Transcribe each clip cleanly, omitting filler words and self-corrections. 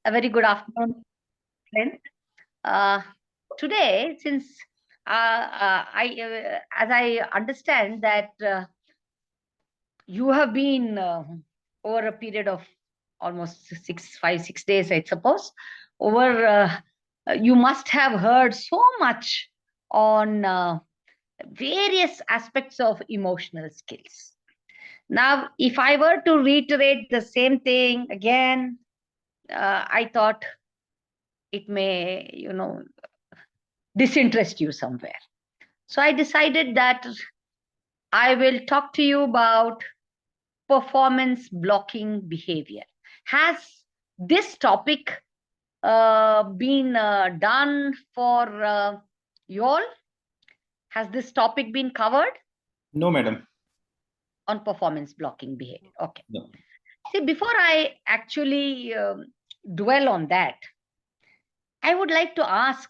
A very good afternoon, friends. Uh, Today, since as I understand that you have been over a period of almost 6 days, I suppose, over you must have heard so much on various aspects of emotional skills. Now, if I were to reiterate the same thing again, I thought it may, disinterest you somewhere. So I decided that I will talk to you about performance blocking behavior. Has this topic been done for you all? Has this topic been covered? No, madam. On performance blocking behavior. Okay. No. See, before I actually dwell on that, I would like to ask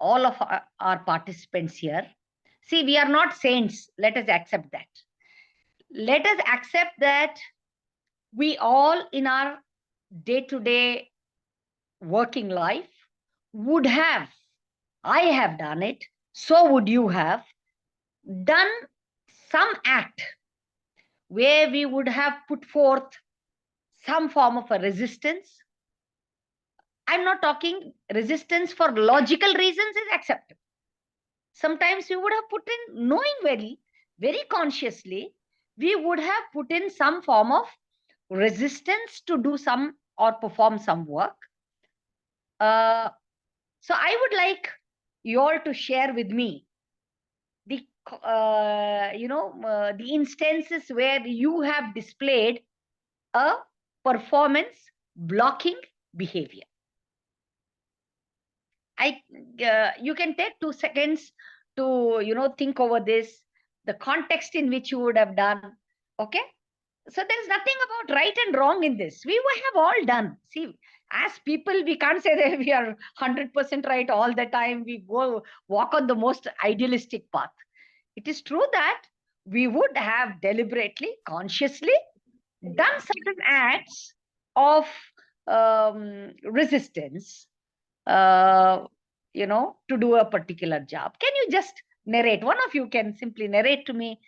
all of our participants here. See, we are not saints. Let us accept that. Let us accept that we all in our day-to-day working life would have, I have done it, so would you have done some act where we would have put forth some form of a resistance. I'm not talking resistance for logical reasons is acceptable. Sometimes we would have put in, knowing very consciously, we would have put in some form of resistance to do some or perform some work. So I would like you all to share with me the the instances where you have displayed a performance blocking behavior. You can take 2 seconds to think over this, the context in which you would have done. Okay, so there's nothing about right and wrong in this. We have all done. See, as people, we can't say that we are 100% right all the time. We go walk on the most idealistic path. It is true that we would have deliberately, consciously done certain acts of resistance, uh, to do a particular job. Can you just narrate? One of you can simply narrate to me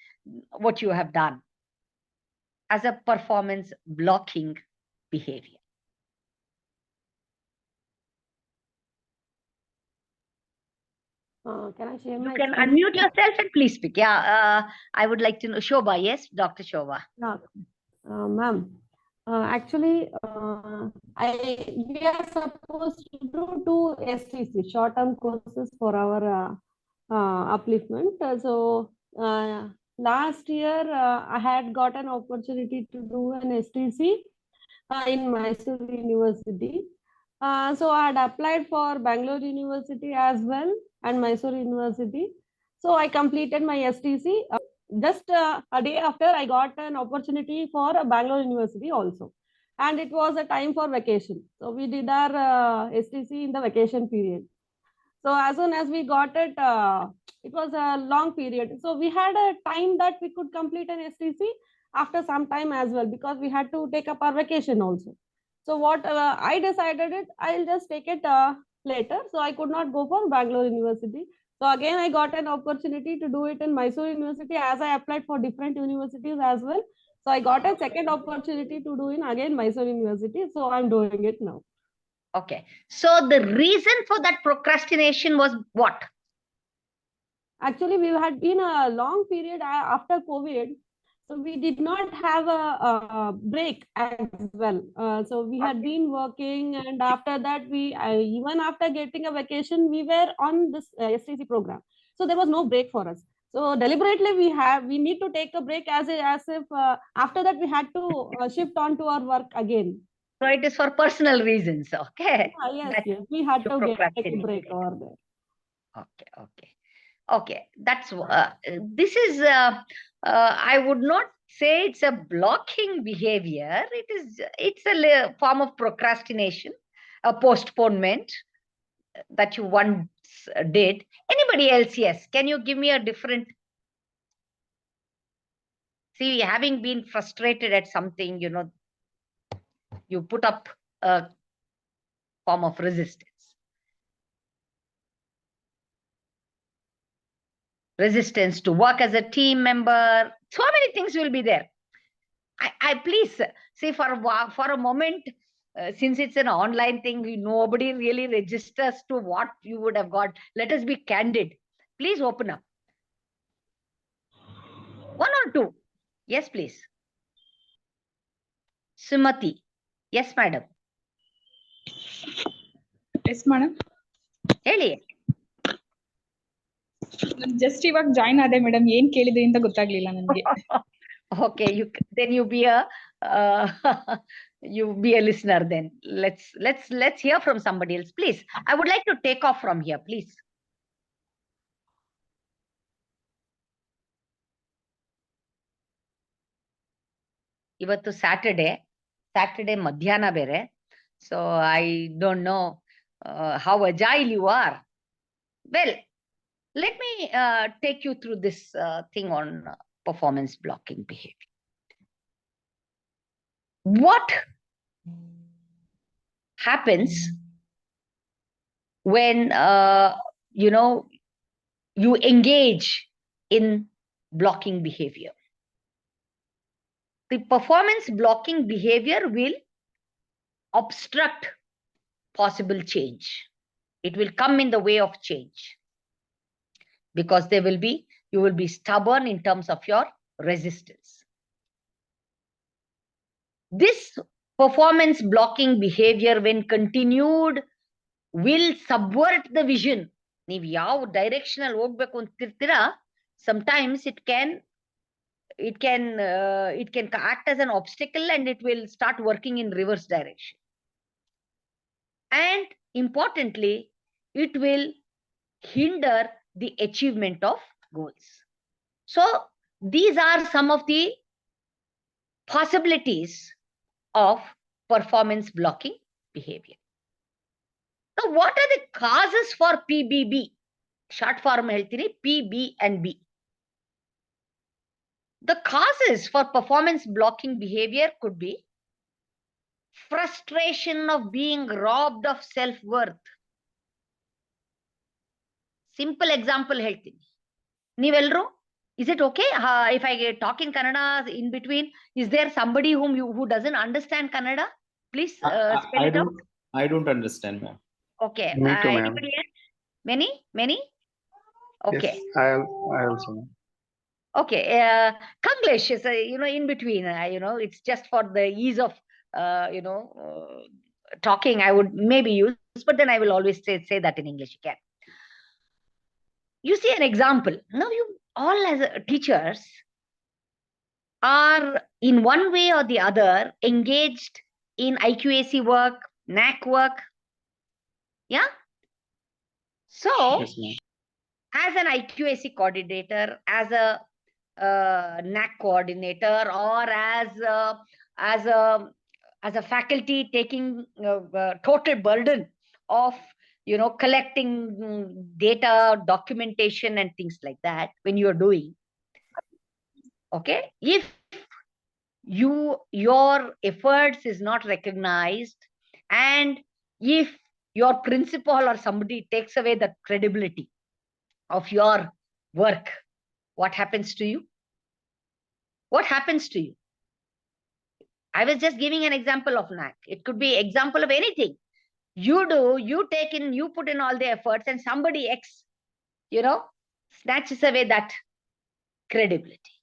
what you have done as a performance blocking behavior. Can I share You my can experience? unmute yourself and please speak. Yeah, I would like to know. Shobha, yes, Dr. Shobha. Yeah, ma'am. Actually, we are supposed to do 2 STC, short-term courses for our upliftment. Last year, I had got an opportunity to do an STC in Mysore University. So I had applied for Bangalore University as well and Mysore University. So I completed my STC. Just a day after, I got an opportunity for Bangalore University also. And it was a time for vacation. So we did our STC in the vacation period. So as soon as we got it, it was a long period. So we had a time that we could complete an STC after some time as well, because we had to take up our vacation also. So what I decided it, I'll just take it later. So I could not go for Bangalore University. So again, I got an opportunity to do it in Mysore University, as I applied for different universities as well. So I got a second opportunity to do in again Mysore University. So I'm doing it now. Okay. So the reason for that procrastination was what? Actually, we had been a long period after COVID. So we did not have a break as well. So we had been working, and after that, even after getting a vacation, we were on this STC program. So there was no break for us. So deliberately, we need to take a break as if after that we had to shift on to our work again. So it is for personal reasons. Okay. Yes, we had to take a break over there. Okay. Okay, that's this is I would not say it's a blocking behavior. It's a form of procrastination, a postponement that you once did. Anybody else? Yes. Can you give me a different? See, having been frustrated at something, you put up a form of resistance. Resistance to work as a team member. So many things will be there. I please say for a moment, since it's an online thing, nobody really registers to what you would have got. Let us be candid. Please open up. One or two. Yes, please. Sumati. Yes, madam. Yes, madam. ಹೇಳಿ. Just ಇವಾಗ join ಆದೆ madam, ಏನ್ ಕೇಳಿದ್ರಿ ಅಂತ ಗೊತ್ತಾಗ್ಲಿಲ್ಲ ನನಗೆ. Okay, you be a you be a listener then. Let's hear from somebody else, please. I would like to take off from here, please. ಇವತ್ತು Saturday ಮಧ್ಯಾಹ್ನ ಬೇರೆ, so I don't know how agile you are. Well, let me take you through this thing on performance blocking behavior. What happens when you engage in blocking behavior? The performance blocking behavior will obstruct possible change. It will come in the way of change, because you will be stubborn in terms of your resistance. This performance blocking behavior, when continued, will subvert the vision. ನೀವು ಯಾವ direction ಅಲ್ಲಿ ಹೋಗ್ಬೇಕು ಅಂತಿರ್ತೀರಾ, sometimes it can act as an obstacle, and it will start working in reverse direction. And importantly, it will hinder the achievement of goals. So these are some of the possibilities of performance blocking behavior. Now, what are the causes for PBB? Short form ಹೇಳ್ತೀನಿ, PB and B. The causes for performance blocking behavior could be frustration of being robbed of self-worth. Simple example ಹೇಳ್ತೀನಿ. ನೀವೆಲ್ಲರೂ, is it okay if I talk in Kannada in between? Is there somebody who doesn't understand Kannada? Please spell it out. I don't understand, ma'am. Okay. Me too, ma'am. Anybody else? Many? Okay. Yes, I also. Okay. Kanglish is, in between. It's just for the ease of, talking, I would maybe use, but then I will always say that in English again. You see an example. Now, you all as teachers are in one way or the other engaged in IQAC work, NAC work. Yeah? So, Yes, ma'am. as an IQAC coordinator, as a NAC coordinator, or as a faculty taking total burden of collecting data, documentation, and things like that, when you are doing, okay, if your efforts is not recognized, and if your principal or somebody takes away the credibility of your work, what happens to you? What happens to you? I was just giving an example of NAC. It could be example of anything. You put in all the efforts, and somebody X, snatches away that credibility.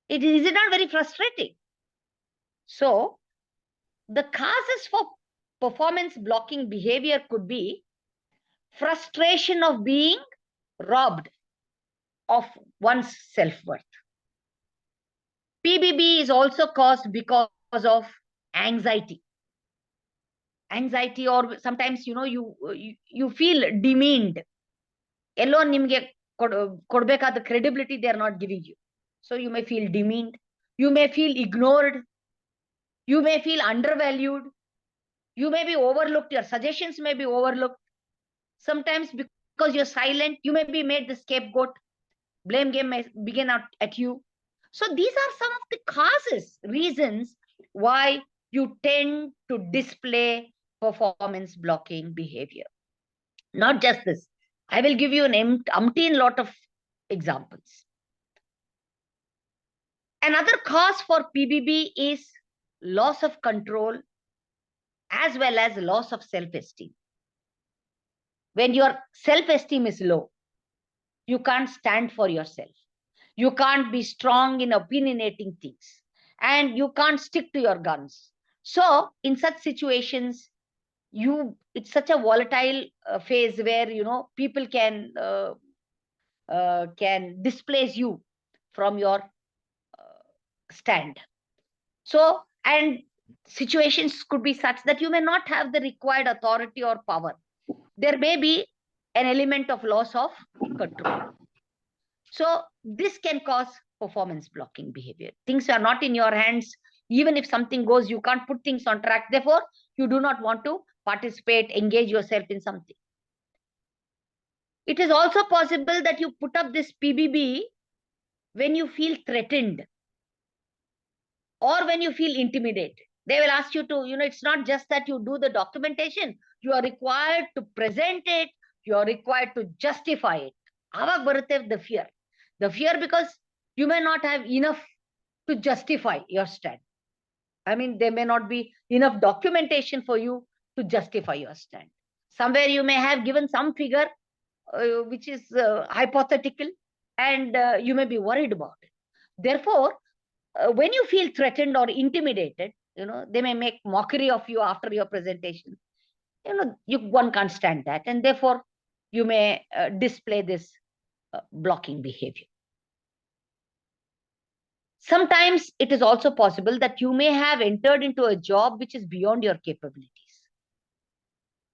Is it not very frustrating? So, the causes for performance blocking behavior could be frustration of being robbed of one's self-worth. PBB is also caused because of anxiety. Anxiety, or sometimes, you feel demeaned. Ello nimge kodbekaದ credibility they are not giving you. So you may feel demeaned. You may feel ignored. You may feel undervalued. You may be overlooked. Your suggestions may be overlooked. Sometimes because you're silent, you may be made the scapegoat. Blame game may begin at you. So these are some of the causes, reasons why you tend to display performance blocking behavior. Not just this. I will give you an umpteen lot of examples. Another cause for PBB is loss of control as well as loss of self-esteem. When your self-esteem is low, you can't stand for yourself. You can't be strong in opinionating things, and you can't stick to your guns. So in such situations, it's such a volatile phase where people can displace you from your stand. So, and situations could be such that you may not have the required authority or power. There may be an element of loss of control. So this can cause performance blocking behavior. Things are not in your hands. Even if something goes, you can't put things on track. Therefore, you do not want to participate, engage yourself in something. It is also possible that you put up this PBB when you feel threatened or when you feel intimidated. They will ask you to, it's not just that you do the documentation, you are required to present it, you are required to justify it. Avag barutte the fear. The fear because you may not have enough to justify your stand. I mean, there may not be enough documentation for you to justify your stand. Somewhere you may have given some figure which is hypothetical, and you may be worried about it. Therefore, when you feel threatened or intimidated, they may make mockery of you after your presentation. One can't stand that, and therefore you may display this blocking behavior. Sometimes it is also possible that you may have entered into a job which is beyond your capabilities.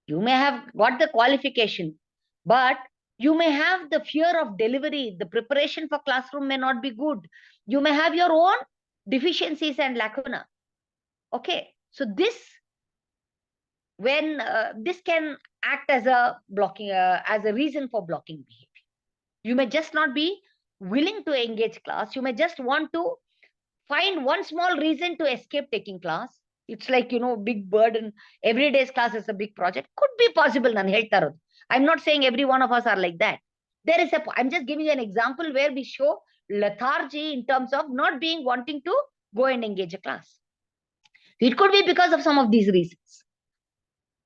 You may have got the qualification, but you may have the fear of delivery. The preparation for classroom may not be good. You may have your own deficiencies and lacuna. Okay, so this can act as a blocking, as a reason for blocking behavior. You may just not be willing to engage class. You may just want to find one small reason to escape taking class. It's like, big burden. Every day's class is a big project. Could be possible. I'm not saying every one of us are like that. I'm just giving you an example where we show lethargy in terms of not wanting to go and engage a class. It could be because of some of these reasons.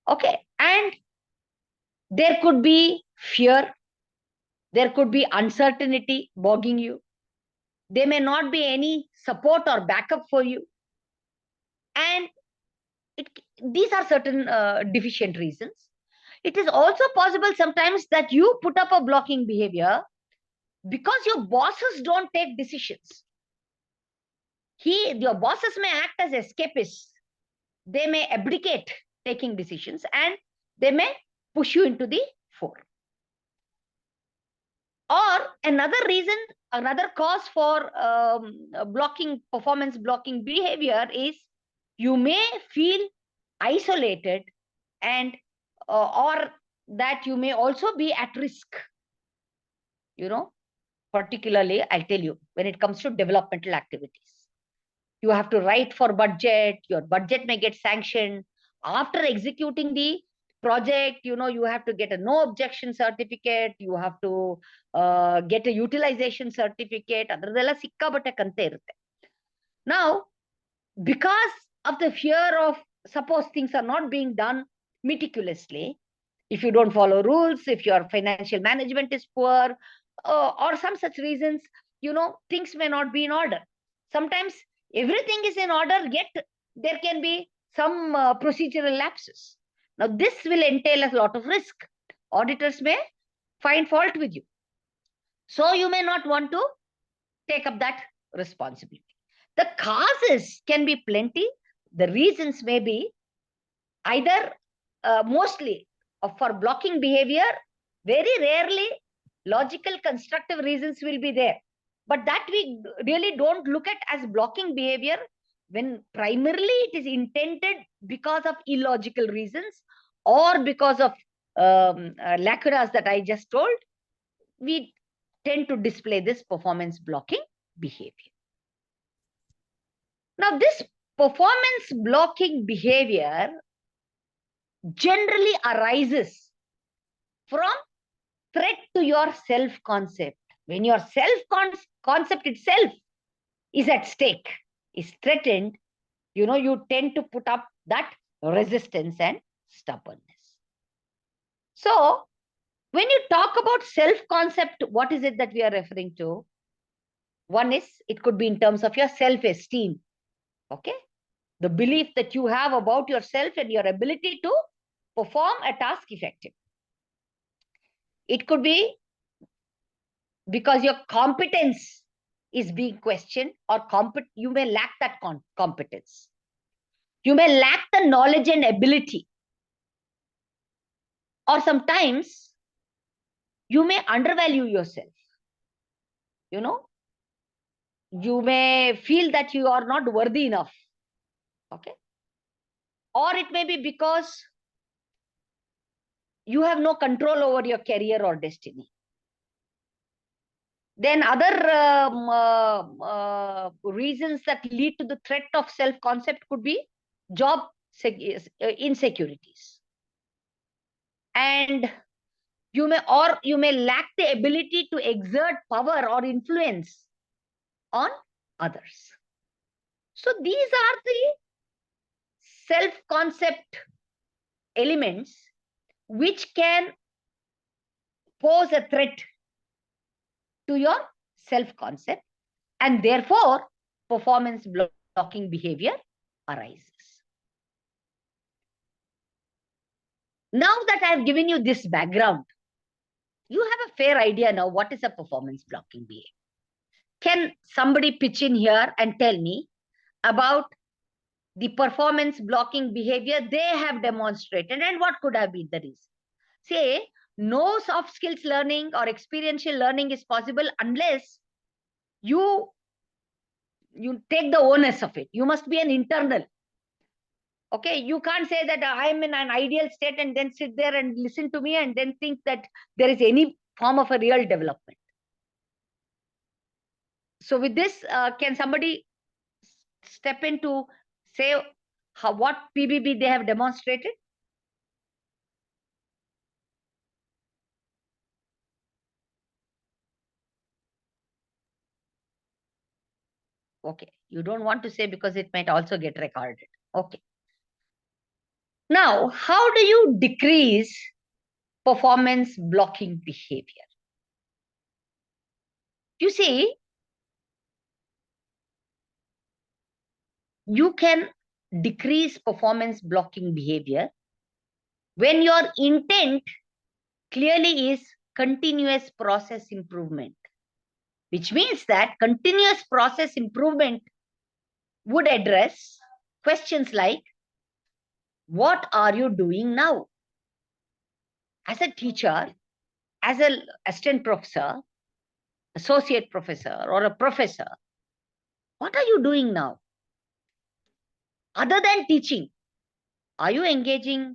Okay. And there could be fear. There could be uncertainty bogging you. There may not be any support or backup for you. And these are certain deficient reasons. It is also possible sometimes that you put up a blocking behavior because your bosses don't take decisions. Your bosses may act as escapists. They may abdicate taking decisions, and they may push you into the fore. Or another cause for performance blocking behavior is you may feel isolated, and or that you may also be at risk. Particularly, I'll tell you, when it comes to developmental activities. You have to write for budget. Your budget may get sanctioned. After executing the project, you have to get a no objection certificate. You have to get a utilization certificate. Now, because of the fear of, suppose things are not being done meticulously, if you don't follow rules, if your financial management is poor, or some such reasons, things may not be in order. Sometimes everything is in order, yet there can be some procedural lapses. Now, this will entail a lot of risk. Auditors may find fault with you. So you may not want to take up that responsibility. The causes can be plenty. The reasons may be either mostly for blocking behavior. Very rarely logical constructive reasons will be there, but that we really don't look at as blocking behavior, when primarily it is intended because of illogical reasons or because of lacunas that I just told. We tend to display this performance blocking behavior. Now, this performance blocking behavior generally arises from threat to your self-concept. When your self-concept itself is at stake, is threatened, you tend to put up that resistance and stubbornness. So, when you talk about self-concept, what is it that we are referring to? One is, it could be in terms of your self-esteem, okay? The belief that you have about yourself and your ability to perform a task effectively. It could be because your competence is being questioned, or you may lack that competence. You may lack the knowledge and ability. Or sometimes you may undervalue yourself. You may feel that you are not worthy enough. Okay. Or it may be because you have no control over your career or destiny. Then other reasons that lead to the threat of self-concept could be job insecurities. And you may lack the ability to exert power or influence on others. So these are the self-concept elements which can pose a threat to your self-concept, and therefore performance blocking behavior arises. Now that I have given you this background, you have a fair idea now what is a performance blocking behavior. Can somebody pitch in here and tell me about the performance blocking behavior they have demonstrated and what could have been the reason? Say, no soft skills learning or experiential learning is possible unless you take the onus of it. You must be an internal. Okay, you can't say that I'm in an ideal state and then sit there and listen to me and then think that there is any form of a real development. So with this, can somebody step in to say what PBB they have demonstrated? Okay, you don't want to say because it might also get recorded. Okay. Now, how do you decrease performance blocking behavior? You see, you can decrease performance blocking behavior when your intent clearly is continuous process improvement, which means that continuous process improvement would address questions like, what are you doing now? As a teacher, as an assistant professor, associate professor, or a professor, what are you doing now? Other than teaching, are you engaging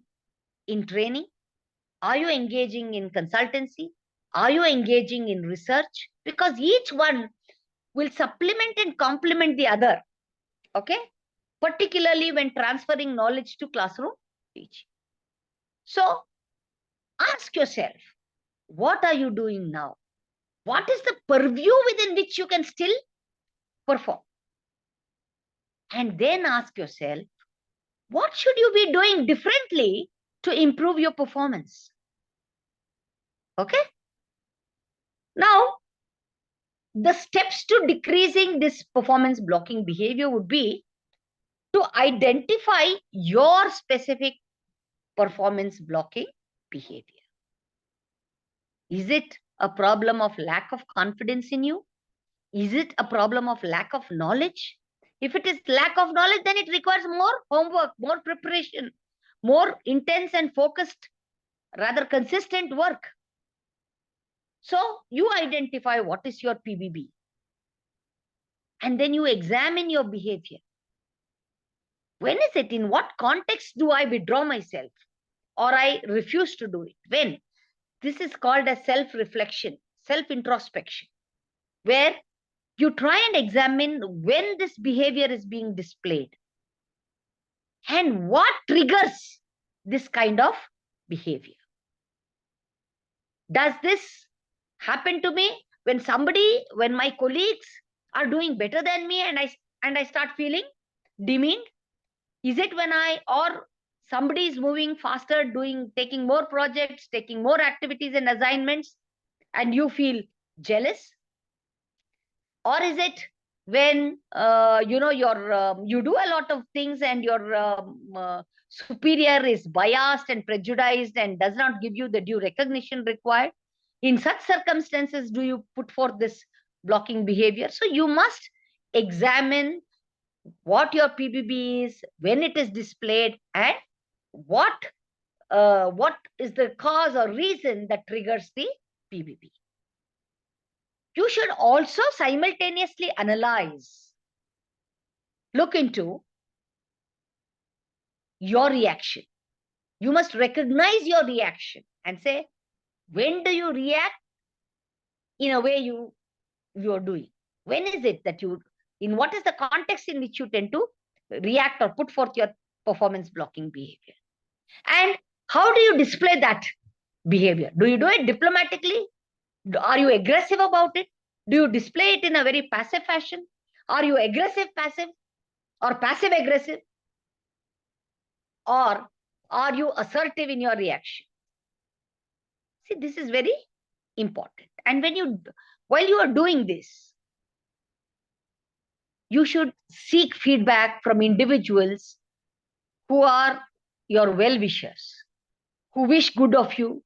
in training? Are you engaging in consultancy? Are you engaging in research? Because each one will supplement and complement the other, okay? Particularly when transferring knowledge to classroom teaching. So ask yourself, what are you doing now? What is the purview within which you can still perform? And then ask yourself, what should you be doing differently to improve your performance? Okay? Now, the steps to decreasing this performance blocking behavior would be to identify your specific performance blocking behavior. Is it a problem of lack of confidence in you? Is it a problem of lack of knowledge? If it is lack of knowledge, then it requires more homework, more preparation, more intense and focused, rather consistent work. So you identify what is your PBB. And then you examine your behavior. When is it? In what context do I withdraw myself? Or I refuse to do it? When? This is called a self-reflection, self-introspection, where you try and examine when this behavior is being displayed. and what triggers this kind of behavior. Does this happen to me when my colleagues are doing better than me and I start feeling demeaned? Is it when somebody is moving faster, taking more projects, taking more activities and assignments, and you feel jealous? Or is it when you do a lot of things and your superior is biased and prejudiced and does not give you the due recognition required? In such circumstances, do you put forth this blocking behavior? So you must examine what your PBB is, when it is displayed, and what is the cause or reason that triggers the PBB. You should also simultaneously analyze, look into your reaction. You must recognize your reaction and say, when do you react in a way you are doing? When is it that in what is the context in which you tend to react or put forth your performance blocking behavior? And how do you display that behavior? Do you do it diplomatically? Are you aggressive about it? Do you display it in a very passive fashion? Are you aggressive passive or passive aggressive? Or are you assertive in your reaction? See, this is very important. And while you are doing this, you should seek feedback from individuals who are your well-wishers, who wish good of you,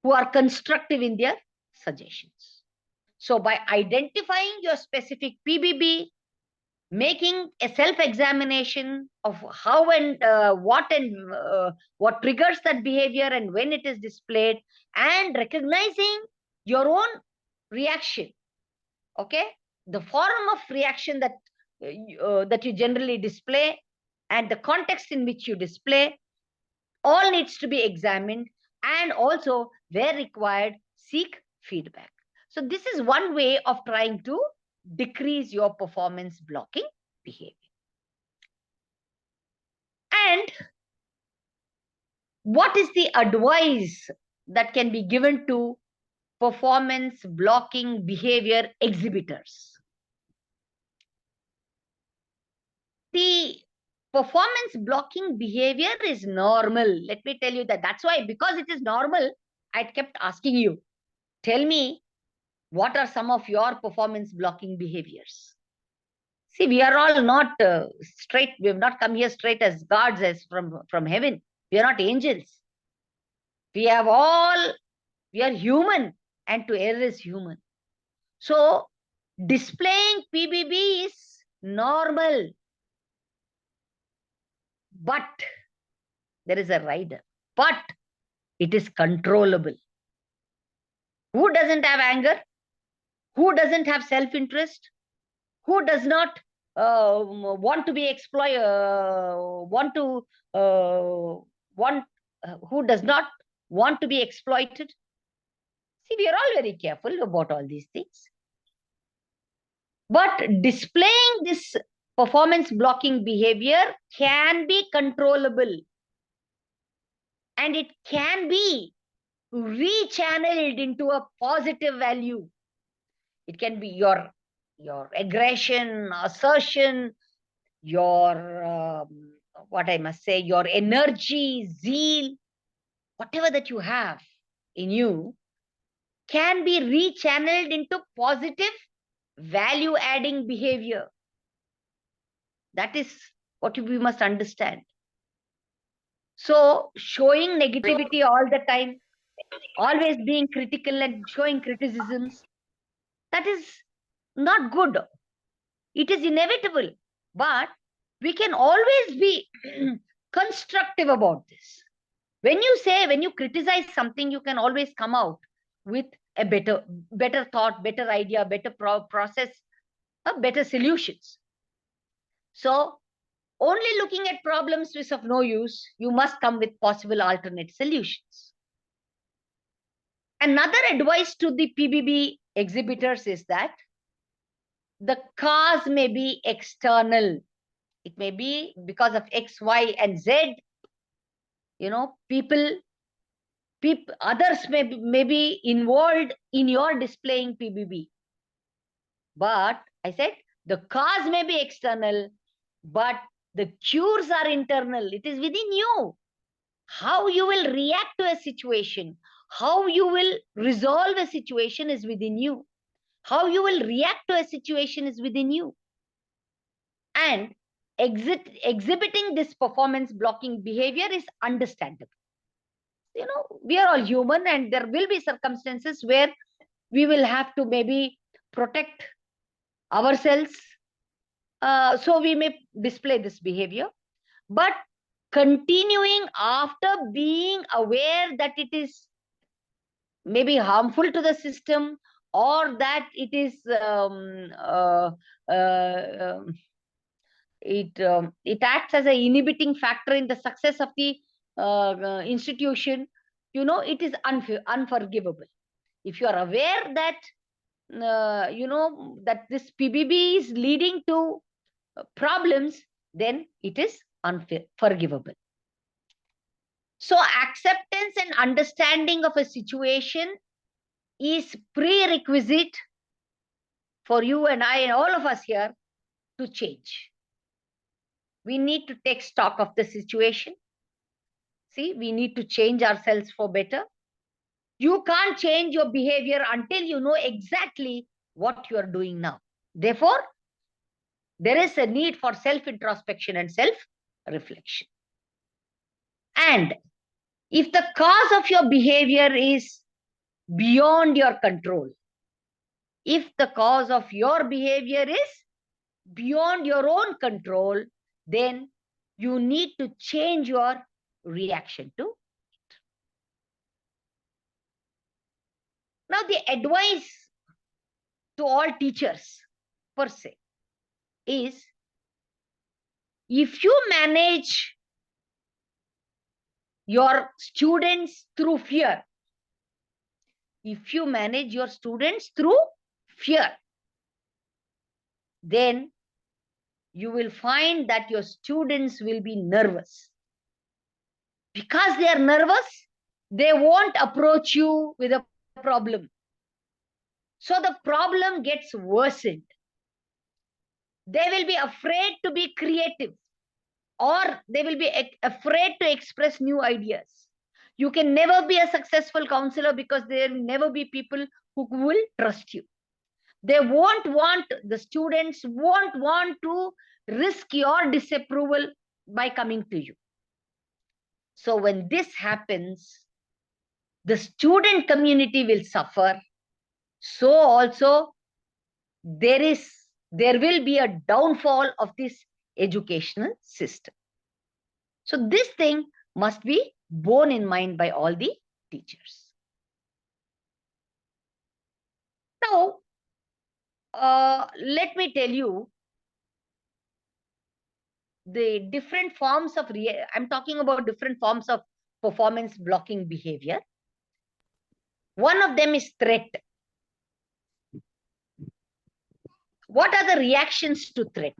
who are constructive in their suggestions. So by identifying your specific PBB, making a self-examination of how and what triggers that behavior and when it is displayed, and recognizing your own reaction, okay, the form of reaction that you generally display and the context in which you display, all needs to be examined, and also where required, seek feedback. So this is one way of trying to decrease your performance blocking behavior. And what is the advice that can be given to performance blocking behavior exhibitors? The performance blocking behavior is normal. Let me tell you that. That's why, because it is normal, I kept asking you, tell me, what are some of your performance blocking behaviors? See, we are all not straight. We have not come here straight as gods, as from heaven. We are not angels. We are human, and to err is human. So displaying PBB is normal. But there is a rider. But it is controllable. Who doesn't have anger? Who doesn't have self-interest? Who does not want to be exploited? Who does not want to be exploited? See, we are all very careful about all these things. But displaying this performance blocking behavior can be controllable, and it can be rechanneled into a positive value. It can be your aggression, assertion, your what I must say, your energy, zeal, whatever that you have in you can be rechanneled into positive value adding behavior. That is what we must understand. So showing negativity all the time, always being critical and showing criticisms, that is not good. It is inevitable, but we can always be constructive about this. When you criticize something, you can always come out with a better thought, better idea, better process, better solutions. So only looking at problems is of no use. You must come with possible alternate solutions. Another advice to the PBB exhibitors is that the cause may be external. It may be because of X, Y, and Z. Others may be involved in your displaying PBB. But I said the cause may be external, but the cures are internal. It is within you. How you will react to a situation, how you will resolve a situation is within you. How you will react to a situation is within you. And exhibiting this performance blocking behavior is understandable. We are all human, and there will be circumstances where we will have to maybe protect ourselves. So we may display this behavior. But continuing after being aware that it is maybe harmful to the system, or that it is it acts as an inhibiting factor in the success of the institution, it is unforgivable. If you are aware that that this PBB is leading to problems, then it is unforgivable. So acceptance and understanding of a situation is prerequisite for you and I and all of us here to change. We need to take stock of the situation. See, we need to change ourselves for better. You can't change your behavior until you know exactly what you are doing now. Therefore, there is a need for self-introspection and self-reflection. And if the cause of your behavior is beyond your control, if the cause of your behavior is beyond your own control, then you need to change your reaction to it. Now, the advice to all teachers per se is, if you manage your students through fear, if you manage your students through fear, then you will find that your students will be nervous. Because they are nervous, they won't approach you with a problem. So the problem gets worsened. They will be afraid to be creative, or they will be afraid to express new ideas. You can never be a successful counselor because there will never be people who will trust you. The students won't want to risk your disapproval by coming to you. So when this happens, the student community will suffer. So also there will be a downfall of this educational system. So this thing must be borne in mind by all the teachers. Now, let me tell you the different forms of, I'm talking about different forms of performance blocking behavior. One of them is threat. What are the reactions to threat?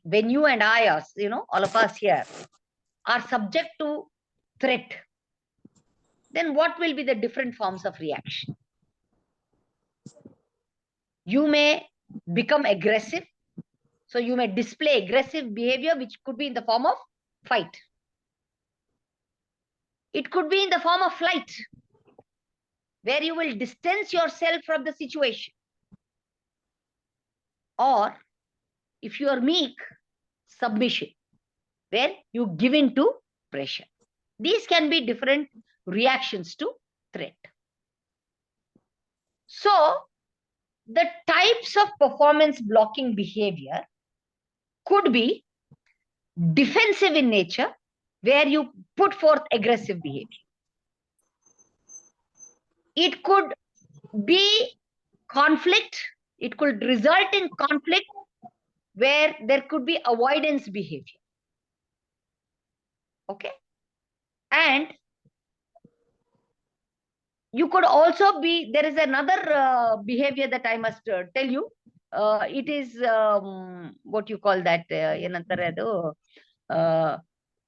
When you and I are, all of us here are subject to threat, then what will be the different forms of reaction? You may become aggressive. So you may display aggressive behavior, which could be in the form of fight. It could be in the form of flight, where you will distance yourself from the situation. Or if you are meek, submission, where you give in to pressure. These can be different reactions to threat. So the types of performance blocking behavior could be defensive in nature, where you put forth aggressive behavior. It could be conflict. It could result in conflict, where there could be avoidance behavior. Okay. And you could also be, there is another behavior that I must tell you. it is what you call that,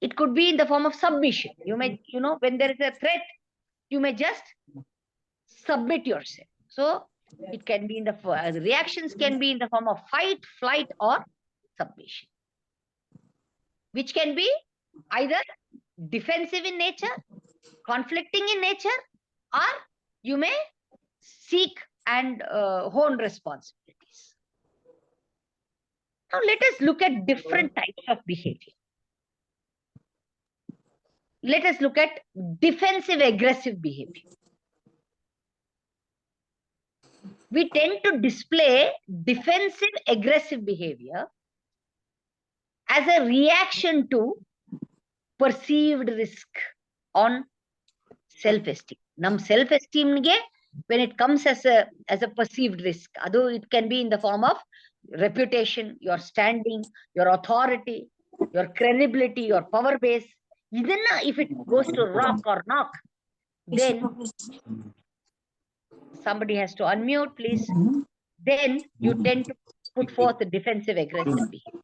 it could be in the form of submission. You may, when there is a threat, you may just submit yourself. So it can be in the reactions can be in the form of fight, flight, or submission, which can be either defensive in nature, conflicting in nature, or you may seek and hone responsibilities. Now let us look at different types of behavior. Let us look at defensive aggressive behavior. We tend to display defensive aggressive behavior as a reaction to perceived risk on self-esteem. Nam self-esteem, when it comes as a perceived risk, although it can be in the form of reputation, your standing, your authority, your credibility, your power base. If it goes to rock or knock, then somebody has to unmute, please. Then you tend to put forth a defensive aggressive behavior.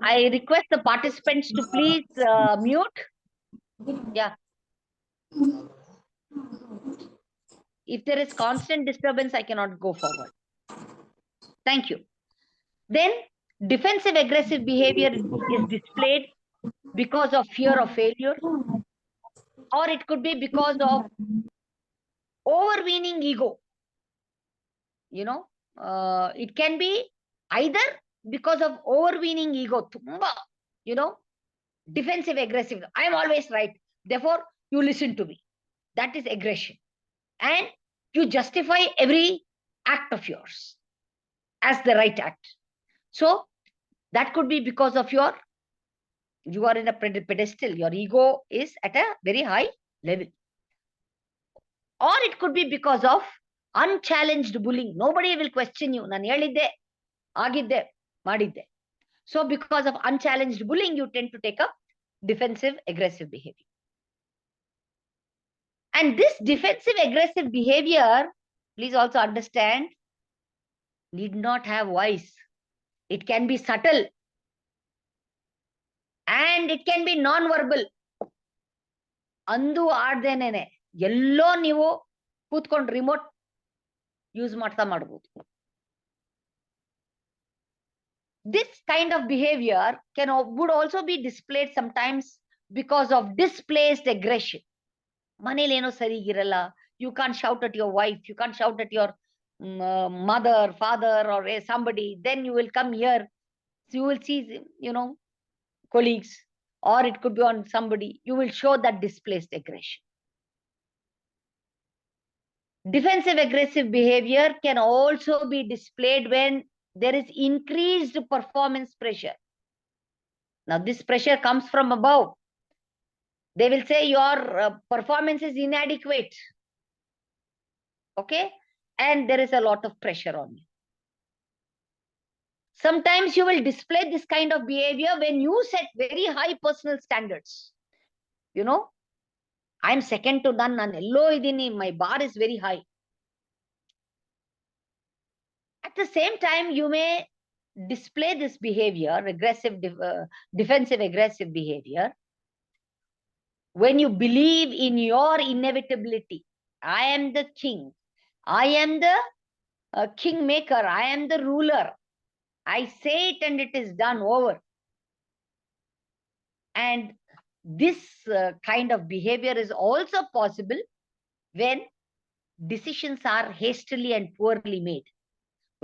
I request the participants to please mute. Yeah. If there is constant disturbance, I cannot go forward. Thank you. Then defensive aggressive behavior is displayed because of fear of failure, or it could be because of overweening ego. It can be either because of overweening ego, defensive aggressive. I am always right, therefore you listen to me. That is aggression. And you justify every act of yours as the right act. So that could be because of you are in a pedestal, your ego is at a very high level. Or it could be because of unchallenged bullying. Nobody will question you. Nan helidde, agidde, madidde. So because of unchallenged bullying, you tend to take up defensive aggressive behavior. And this defensive aggressive behavior, please also understand, need not have voice. It can be subtle. And it can be non-verbal. Andu aaddenene. Yello ನೀವು ಕೂತ್ಕೊಂಡು remote use ಮಾಡ್ತಾ ಮಾಡಬಹುದು. This kind of behavior would also be displayed sometimes because of displaced aggression. ಮನೇಲಿ ಏನೋ ಸರಿಗಿರಲ್ಲ. You can't shout at your wife. You can't shout at your mother, father, or somebody. Then you will come here. So you will see, colleagues, or it could be on somebody. You will show that displaced aggression. Defensive aggressive behavior can also be displayed when there is increased performance pressure. Now, this pressure comes from above. They will say your performance is inadequate. Okay? And there is a lot of pressure on you. Sometimes you will display this kind of behavior when you set very high personal standards. I'm second to none. My bar is very high. At the same time, you may display this behavior, defensive aggressive behavior, when you believe in your inevitability. I am the king. I am the kingmaker. I am the ruler. I say it and it is done over. And this kind of behavior is also possible when decisions are hastily and poorly made,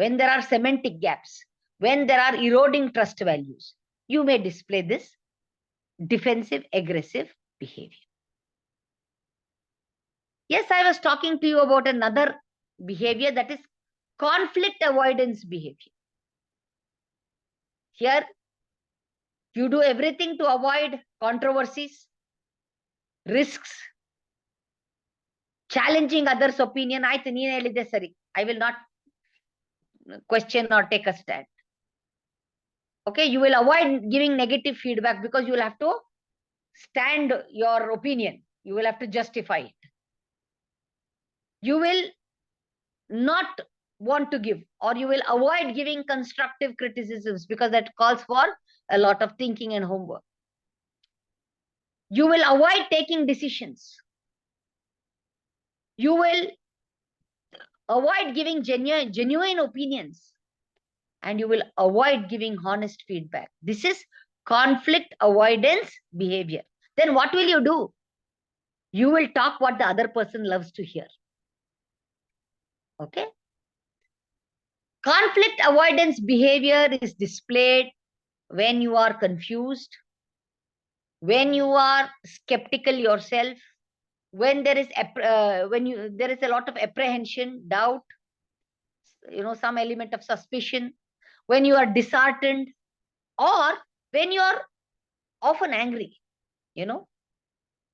when there are semantic gaps, when there are eroding trust values. You may display this defensive aggressive behavior. Yes, I was talking to you about another behavior, that is conflict avoidance behavior. Here, you do everything to avoid controversies, risks, challenging others' opinion. I will not question or take a stand. Okay, you will avoid giving negative feedback because you will have to stand your opinion. You will have to justify it. You will not want to give, or you will avoid giving constructive criticisms because that calls for a lot of thinking and homework. You will avoid taking decisions. You will avoid giving genuine opinions, and you will avoid giving honest feedback. This is conflict avoidance behavior. Then what will you do? You will talk what the other person loves to hear. Okay? Conflict avoidance behavior is displayed when you are confused, when you are skeptical yourself, when there is there is a lot of apprehension, doubt, some element of suspicion, when you are disheartened, or when you are often angry,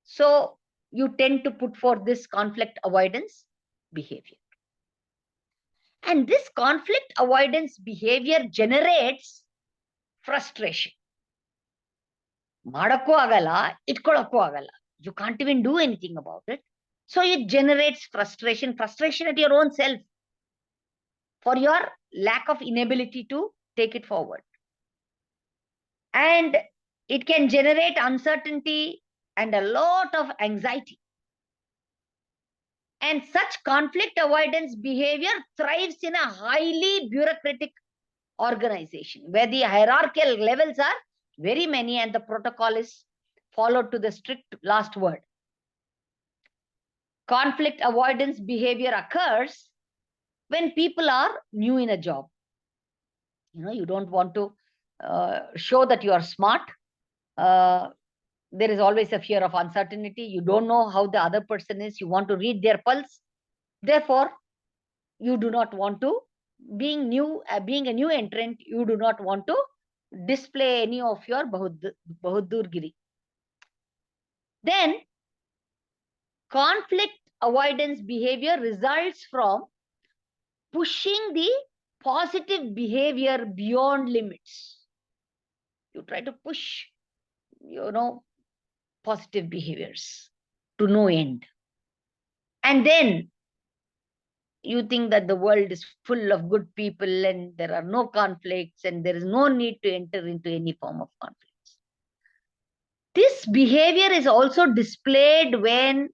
So you tend to put forth this conflict avoidance behavior. And this conflict avoidance behavior generates frustration. Madakku agala, itkolakku agala. You can't even do anything about it. So it generates frustration at your own self for your lack of inability to take it forward. And it can generate uncertainty and a lot of anxiety. And such conflict avoidance behavior thrives in a highly bureaucratic organization where the hierarchical levels are very many and the protocol is followed to the strict last word. Conflict avoidance behavior occurs when people are new in a job. You don't want to show that you are smart. There is always a fear of uncertainty. You don't know how the other person is. You want to read their pulse. Therefore, you do not want to, being a new entrant, you do not want to display any of your Bahadurgiri. Then, conflict avoidance behavior results from pushing the positive behavior beyond limits. You try to push, positive behaviors to no end. And then you think that the world is full of good people and there are no conflicts and there is no need to enter into any form of conflicts. This behavior is also displayed when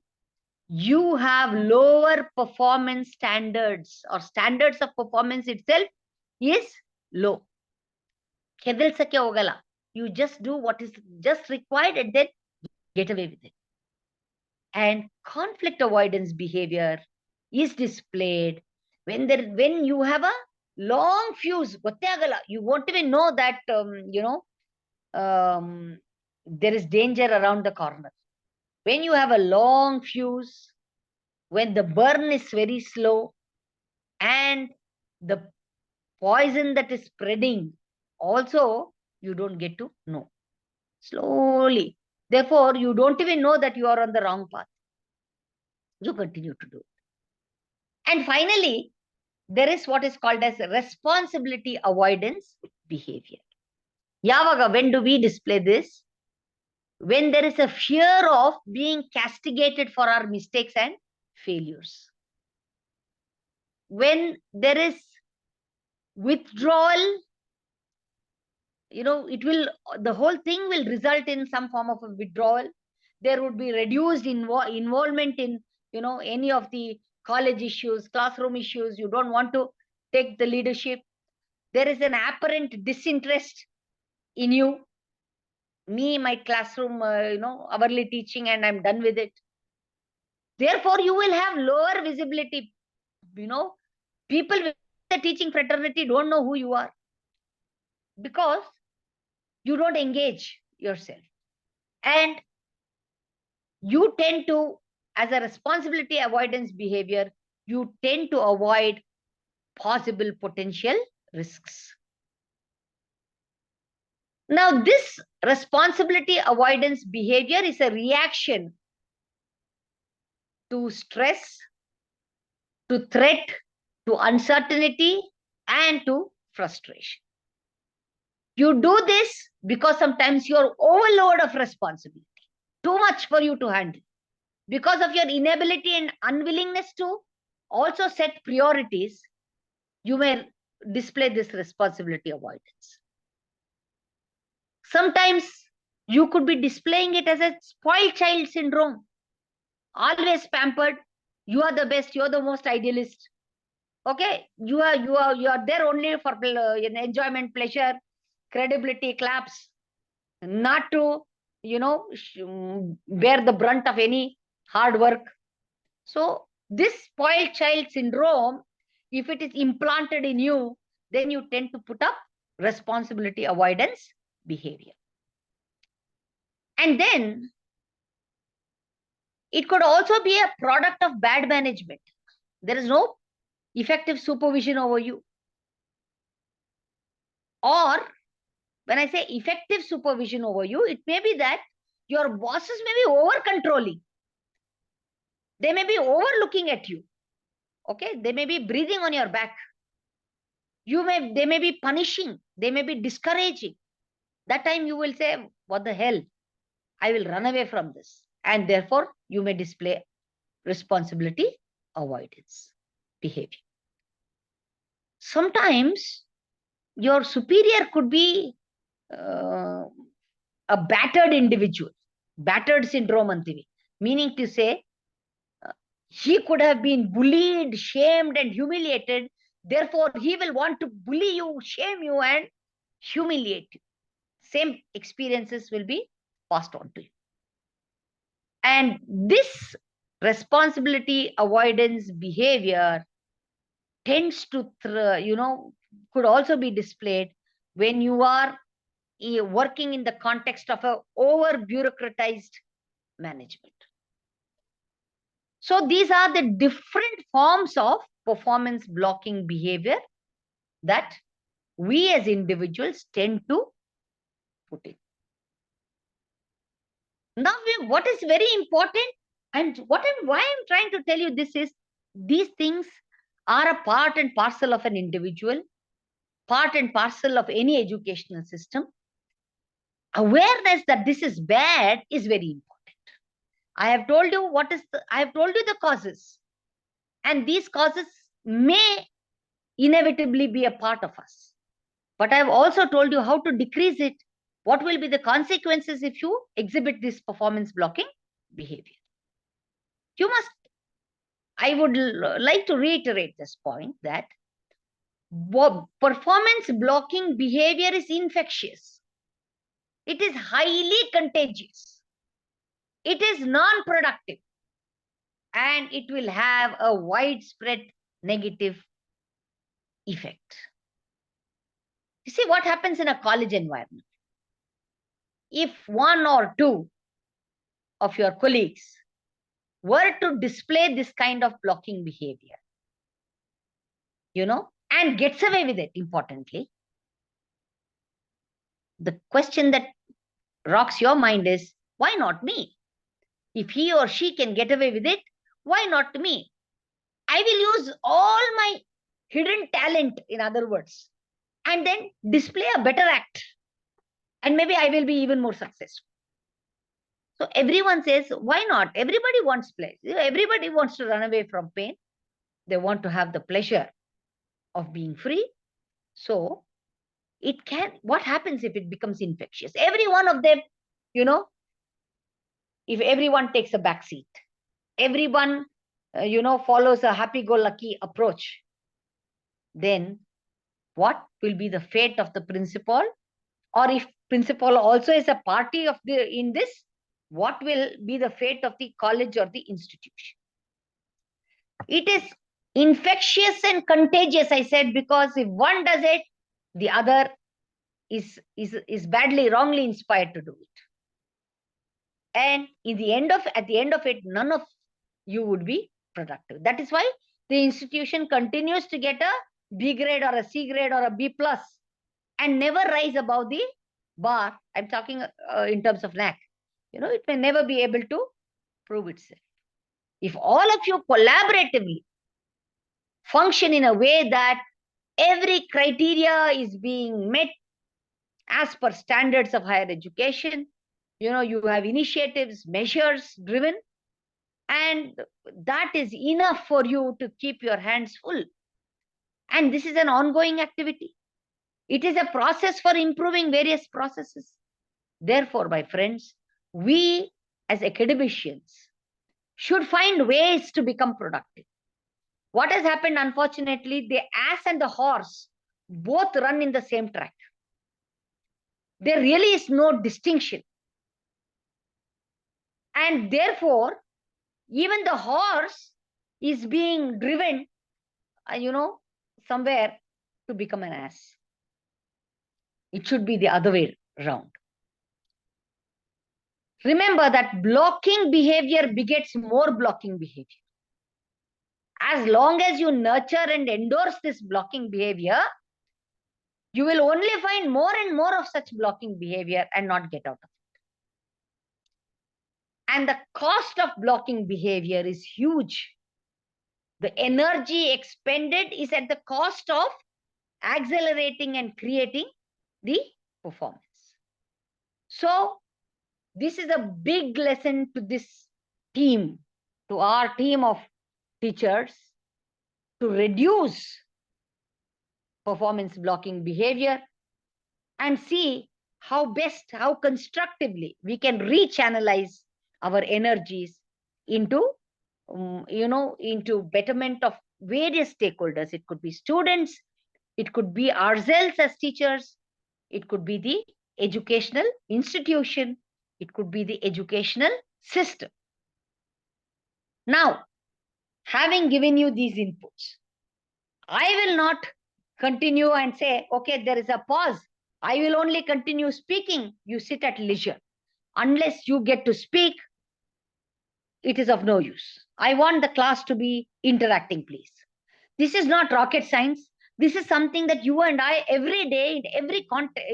you have lower performance standards, or standards of performance itself is low. You just do what is just required and then get away with it. And conflict avoidance behavior is displayed when you have a long fuse. You won't even know that there is danger around the corner. When you have a long fuse, when the burn is very slow and the poison that is spreading also you don't get to know. Slowly. Therefore, you don't even know that you are on the wrong path. You continue to do it. And finally, there is what is called as responsibility avoidance behavior. Yavaga, when do we display this? When there is a fear of being castigated for our mistakes and failures. When there is withdrawal, the whole thing will result in some form of a withdrawal. There would be reduced involvement in, any of the college issues, classroom issues. You don't want to take the leadership. There is an apparent disinterest in you. My classroom, hourly teaching and I'm done with it. Therefore, you will have lower visibility. People within the teaching fraternity don't know who you are because you don't engage yourself. And you tend to, as a responsibility avoidance behavior, you tend to avoid possible potential risks. Now, this responsibility avoidance behavior is a reaction to stress, to threat, to uncertainty, and to frustration. You do this because sometimes you're overload of responsibility, too much for you to handle. Because of your inability and unwillingness to also set priorities, you may display this responsibility avoidance. Sometimes you could be displaying it as a spoiled child syndrome. Always pampered. You are the best. You are the most idealist. Okay, you are there only for enjoyment, pleasure, credibility, claps, not to bear the brunt of any hard work. So this spoiled child syndrome, if it is implanted in you, then you tend to put up responsibility avoidance behavior. And then it could also be a product of bad management. There is no effective supervision over you. Or when I say effective supervision over you, it may be that your bosses may be over controlling. They may be overlooking at you. Okay, they may be breathing on your back. They may be punishing. They may be discouraging. That time you will say, what the hell? I will run away from this. And therefore, you may display responsibility avoidance behavior. Sometimes your superior could be a battered individual, battered syndrome antivi, meaning to say he could have been bullied, shamed, and humiliated. Therefore, he will want to bully you, shame you, and humiliate you. Same experiences will be passed on to you. And this responsibility avoidance behavior tends to, could also be displayed when you are working in the context of a over bureaucratized management. So these are the different forms of performance blocking behavior that we as individuals tend to put in. Now, what is very important, and why I'm trying to tell you this is, these things are a part and parcel of an individual, part and parcel of any educational system. Awareness that this is bad is very important. I have told you the causes, and these causes may inevitably be a part of us. But I have also told you how to decrease it. What will be the consequences if you exhibit this performance blocking behavior? I would like to reiterate this point that performance blocking behavior is infectious. It is highly contagious. It is non-productive. And it will have a widespread negative effect. You see what happens in a college environment. If one or two of your colleagues were to display this kind of blocking behavior, and gets away with it, importantly, the question that rocks your mind is, why not me? If he or she can get away with it, why not me? I will use all my hidden talent, in other words, and then display a better act. And maybe I will be even more successful. So everyone says, why not? Everybody wants pleasure. Everybody wants to run away from pain. They want to have the pleasure of being free. So what happens if it becomes infectious? Every one of them, if everyone takes a back seat, everyone, follows a happy-go-lucky approach, then what will be the fate of the principal? Or if principal also is a party in this, what will be the fate of the college or the institution? It is infectious and contagious, I said, because if one does it, the other is badly, wrongly inspired to do it. And at the end of it, none of you would be productive. That is why the institution continues to get a B grade or a C grade or a B plus and never rise above the bar. I'm talking in terms of NAC. It may never be able to prove itself. If all of you collaboratively function in a way that every criteria is being met as per standards of higher education, you have initiatives, measures driven, And that is enough for you to keep your hands full. And this is an ongoing activity. It is a process for improving various processes. Therefore, my friends, we as academicians should find ways to become productive. What has happened, unfortunately, the ass and the horse both run in the same track. There really is no distinction. And therefore, even the horse is being driven, somewhere to become an ass. It should be the other way around. Remember that blocking behavior begets more blocking behavior. As long as you nurture and endorse this blocking behavior, you will only find more and more of such blocking behavior and not get out of it. And the cost of blocking behavior is huge. The energy expended is at the cost of accelerating and creating the performance. So, this is a big lesson to this team, to our team of teachers, to reduce performance blocking behavior and see how constructively we can rechannelize our energies into, into betterment of various stakeholders. It could be students, it could be ourselves as teachers, it could be the educational institution, it could be the educational system. Now, having given you these inputs, I will not continue and say, okay, there is a pause. I will only continue speaking. You sit at leisure. Unless you get to speak, it is of no use. I want the class to be interacting, please. This is not rocket science. This is something that you and I every day, in every context,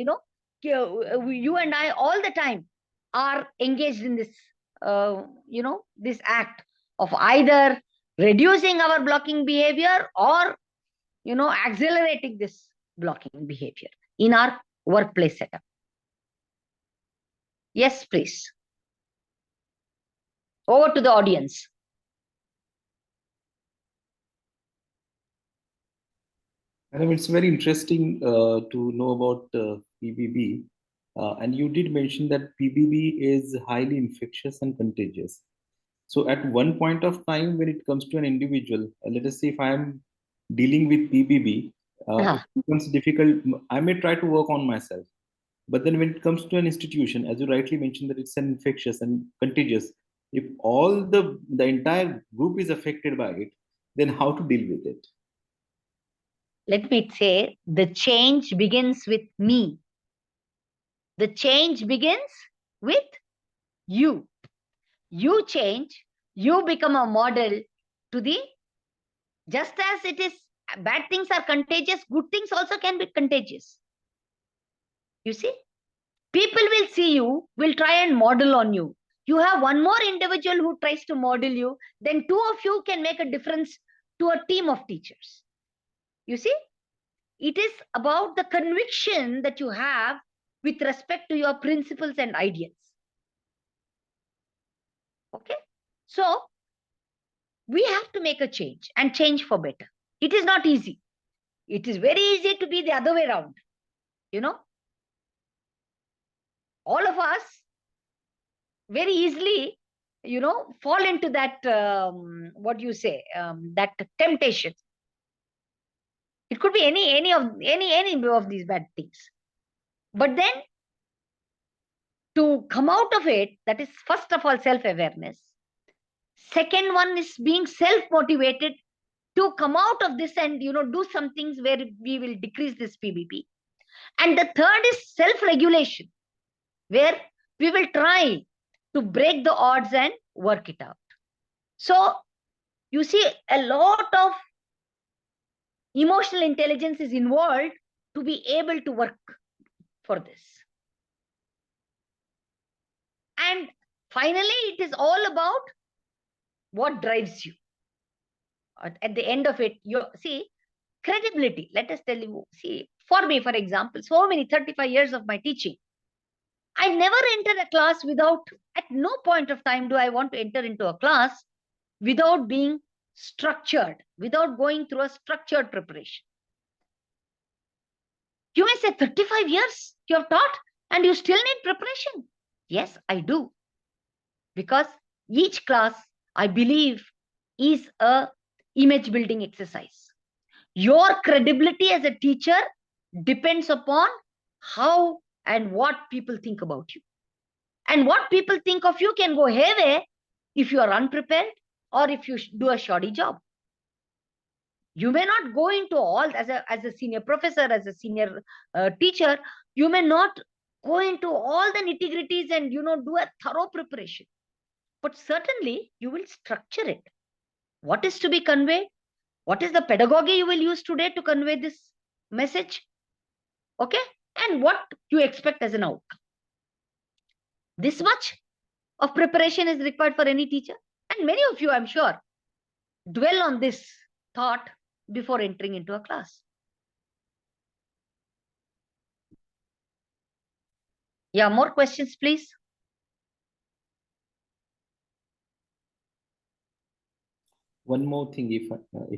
you and I all the time are engaged in this, this act of either reducing our blocking behavior or, accelerating this blocking behavior in our workplace setup. Yes, please. Over to the audience. Madam, it's very interesting to know about PBB. And you did mention that PBB is highly infectious and contagious. So at one point of time, when it comes to an individual, let us say if I am dealing with PBB, it becomes difficult. I may try to work on myself. But then when it comes to an institution, as you rightly mentioned, that it's an infectious and contagious, if all the entire group is affected by it, then how to deal with it? Let me say, the change begins with me. The change begins with you. You change, you become a model to the, just as it is, bad things are contagious, good things also can be contagious. You see, people will see you, will try and model on you. You have one more individual who tries to model you, then two of you can make a difference to a team of teachers. You see, it is about the conviction that you have with respect to your principles and ideals. Okay, so we have to make a change and change for better. It is not easy. It is very easy to be the other way around. All of us very easily, fall into that, that temptation. It could be any of these bad things. But then, to come out of it, that is first of all self-awareness. Second one is being self-motivated to come out of this and, do some things where we will decrease this PBB. And the third is self-regulation, where we will try to break the odds and work it out. So, you see, a lot of emotional intelligence is involved to be able to work for this. And finally, it is all about what drives you. At the end of it, credibility. Let us tell you, for me, for example, so many 35 years of my teaching, I never entered a class without, at no point of time do I want to enter into a class without being structured, without going through a structured preparation. You may say 35 years you have taught and you still need preparation. Yes, I do. Because each class, I believe, is a image building exercise. Your credibility as a teacher depends upon how and what people think about you. And what people think of you can go haywire if you are unprepared or if you do a shoddy job. You may not go into all, as a senior professor, as a senior teacher, you may not go into all the nitty-gritties and, do a thorough preparation. But certainly, you will structure it. What is to be conveyed? What is the pedagogy you will use today to convey this message? Okay? And what you expect as an outcome. This much of preparation is required for any teacher. And many of you, I'm sure, dwell on this thought before entering into a class. Yeah, more questions, please. One more thing, if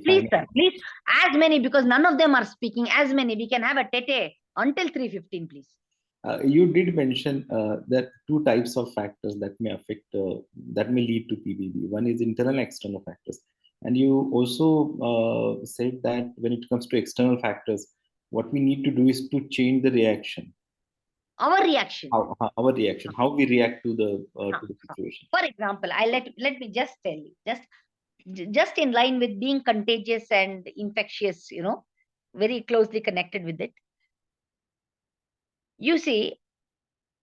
Please, I may. sir, please, as many, because none of them are speaking, as many. We can have a tete until 3:15, please. You did mention that two types of factors that may affect, that may lead to PBB. One is internal and external factors. And you also said that when it comes to external factors, what we need to do is to change the reaction. Our reaction. Our reaction, how we react to the situation. For example, let me just tell you, just in line with being contagious and infectious, very closely connected with it. You see,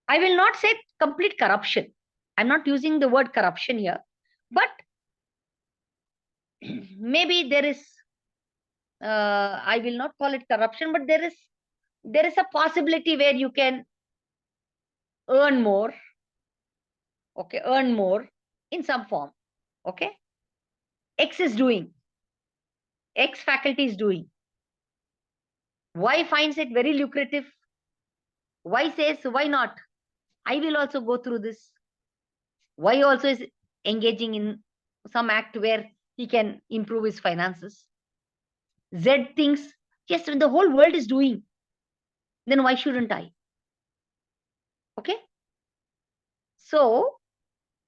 I will not say complete corruption. I'm not using the word corruption here, but maybe there is, I will not call it corruption, but there is a possibility where you can earn more. Okay, earn more in some form. Okay. X is doing. X faculty is doing. Y finds it very lucrative. Y says, why not? I will also go through this. Y also is engaging in some act where he can improve his finances. Z thinks, yes, when the whole world is doing, then why shouldn't I? Okay. So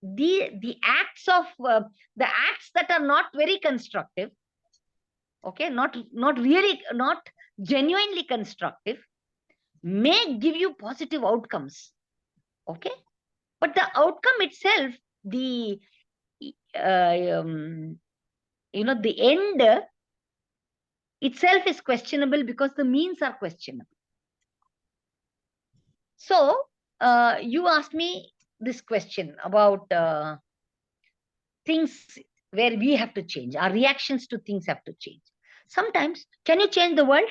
the acts that are not very constructive, okay, not genuinely constructive, may give you positive outcomes. Okay. But the outcome itself, the end itself is questionable because the means are questionable. So you asked me this question about things where we have to change. Our reactions to things have to change. Sometimes, can you change the world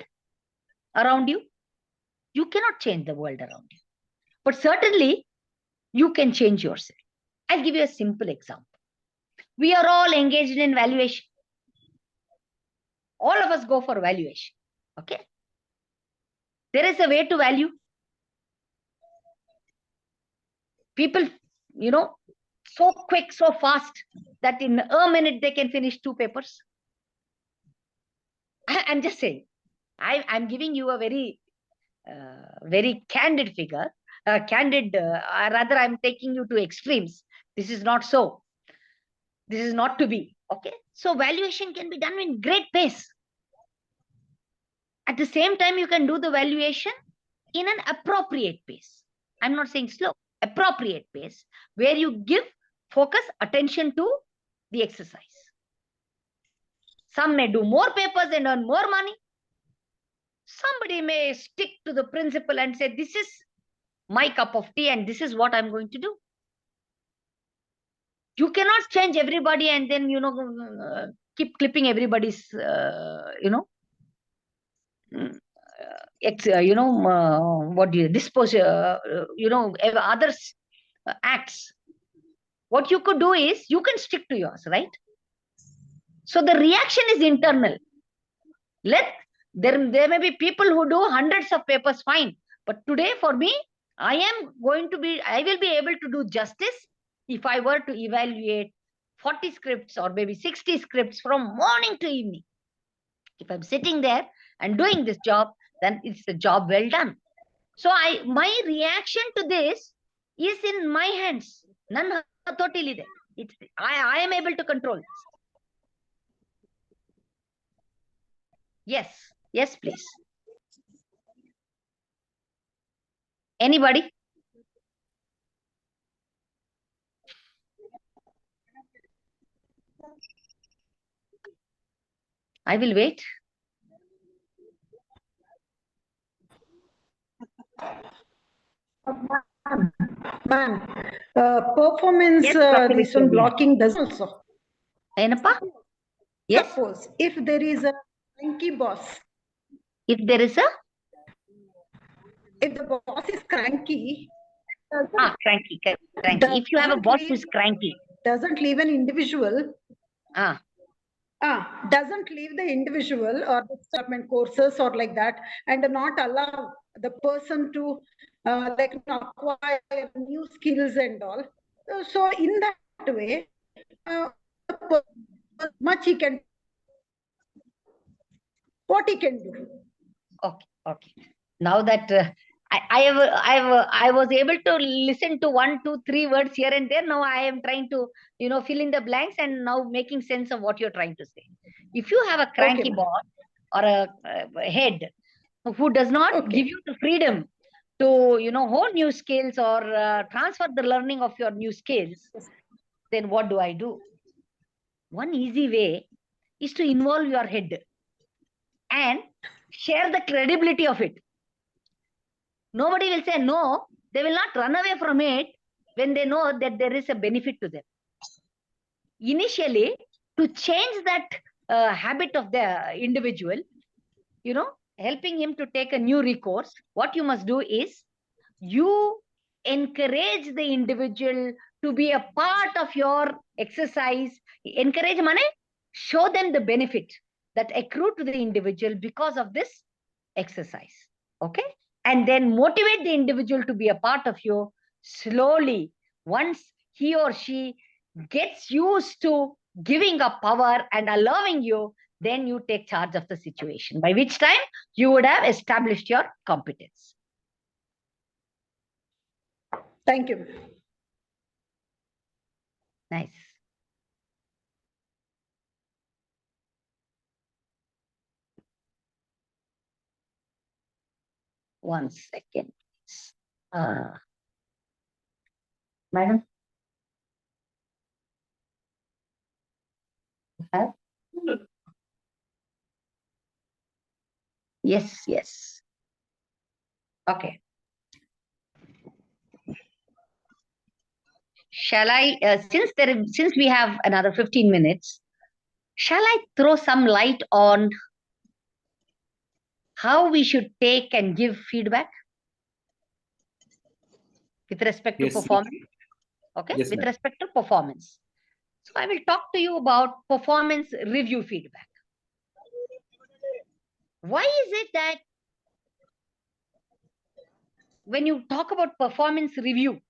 around you? You cannot change the world around you. But certainly, you can change yourself. I'll give you a simple example. We are all engaged in valuation. All of us go for valuation. Okay. There is a way to value. People, so quick, so fast that in a minute they can finish 2 papers. I'm just saying. I'm giving you a very, very candid figure. Rather, I'm taking you to extremes. This is not so. This is not to be. Okay. So valuation can be done in great pace. At the same time, you can do the valuation in an appropriate pace. I'm not saying slow, appropriate pace, where you give focus, attention to the exercise. Some may do more papers and earn more money. Somebody may stick to the principle and say, this is my cup of tea and this is what I'm going to do. You cannot change everybody and then, keep clipping everybody's, what do you dispose, others' acts. What you could do is you can stick to yours, right? So the reaction is internal. There may be people who do hundreds of papers, fine. But today for me, I will be able to do justice if I were to evaluate 40 scripts or maybe 60 scripts from morning to evening. If I'm sitting there and doing this job, then it's a job well done. So my reaction to this is in my hands. None totally there. I am able to control this. Yes. Yes, please. Anybody? I will wait. Ma'am, performance Yes, Dr. this one Vidya. blocking does also. Enapa? Yes. Suppose if there is a cranky boss, If there is a if the boss is cranky, cranky. If you have a doesn't boss leave- who is cranky, doesn't leave an individual, doesn't leave the individual or the development courses or like that, and not allow the person to like acquire new skills and all. So in that way, much he can, what he can do. Okay. Now that I was able to listen to 1, 2, 3 words here and there. Now I am trying to fill in the blanks and now making sense of what you're trying to say. If you have a cranky boss or a head who does not give you the freedom to hone new skills or transfer the learning of your new skills, then what do I do? One easy way is to involve your head and share the credibility of it. Nobody will say no. They will not run away from it when they know that there is a benefit to them. Initially, to change that habit of the individual, helping him to take a new recourse, what you must do is you encourage the individual to be a part of your exercise. Encourage money, show them the benefit that accrue to the individual because of this exercise. Okay? And then motivate the individual to be a part of you slowly. Once he or she gets used to giving up power and allowing you, then you take charge of the situation, by which time you would have established your competence. Thank you. Nice. One second. Madam? Have? Yes. Okay. Shall I, since we have another 15 minutes, shall I throw some light on how we should take and give feedback with respect to performance? Okay, Yes, with ma'am. respect to performance. So I will talk to you about performance review feedback. Why is it that when you talk about performance review,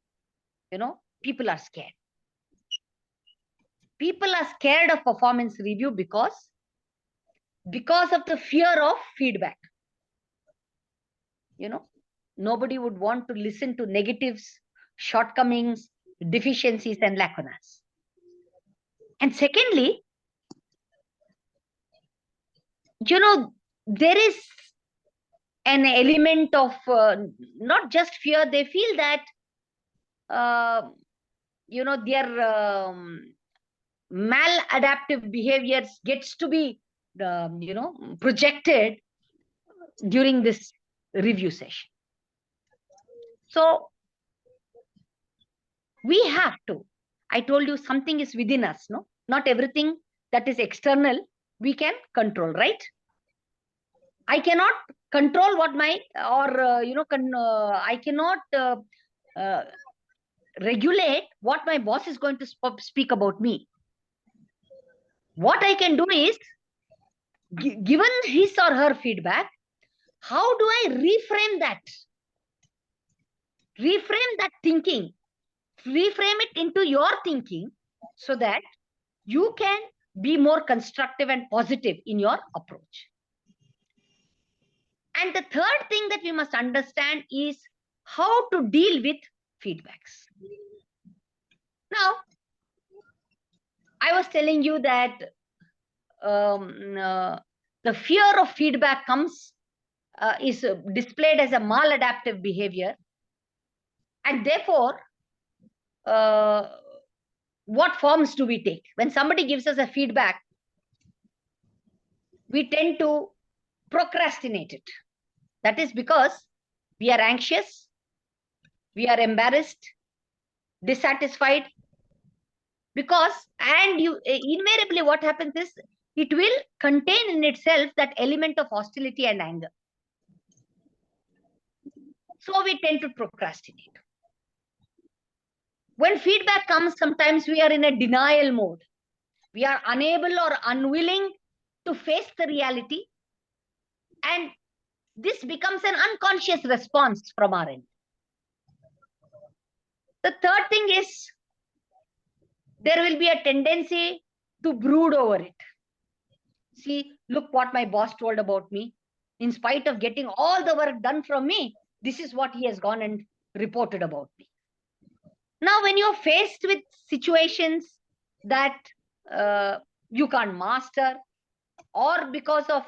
people are scared? People are scared of performance review because of the fear of feedback. Nobody would want to listen to negatives, shortcomings, deficiencies, and lacunas. And secondly, there is an element of not just fear. They feel that their maladaptive behaviors gets to be projected during this review session. So we have to, I told you, something is within us, no? Not everything that is external we can control, right? I cannot control what my, or I cannot regulate what my boss is going to speak about me. What I can do is, given his or her feedback, how do I reframe that? Reframe that thinking. Reframe it into your thinking so that you can be more constructive and positive in your approach. And the third thing that we must understand is how to deal with feedbacks. Now, I was telling you that the fear of feedback is displayed as a maladaptive behavior. And therefore, what forms do we take? When somebody gives us a feedback, we tend to procrastinate it. That is because we are anxious, we are embarrassed, dissatisfied, and invariably what happens is it will contain in itself that element of hostility and anger. So we tend to procrastinate. When feedback comes, sometimes we are in a denial mode. We are unable or unwilling to face the reality, and this becomes an unconscious response from our end. The third thing is there will be a tendency to brood over it. See, look what my boss told about me. In spite of getting all the work done from me, this is what he has gone and reported about me. Now, when you're faced with situations that you can't master, or because of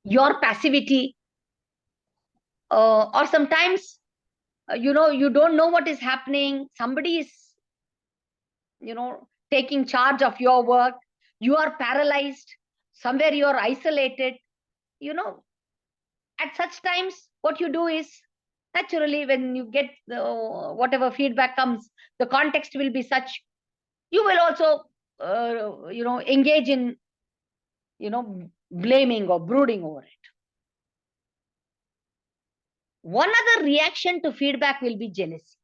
your passivity, or sometimes you don't know what is happening, somebody is taking charge of your work, you are paralyzed, somewhere you are isolated, at such times what you do is, naturally when you get whatever feedback comes, the context will be such, you will also engage in blaming or brooding over it. One other reaction to feedback will be jealousy.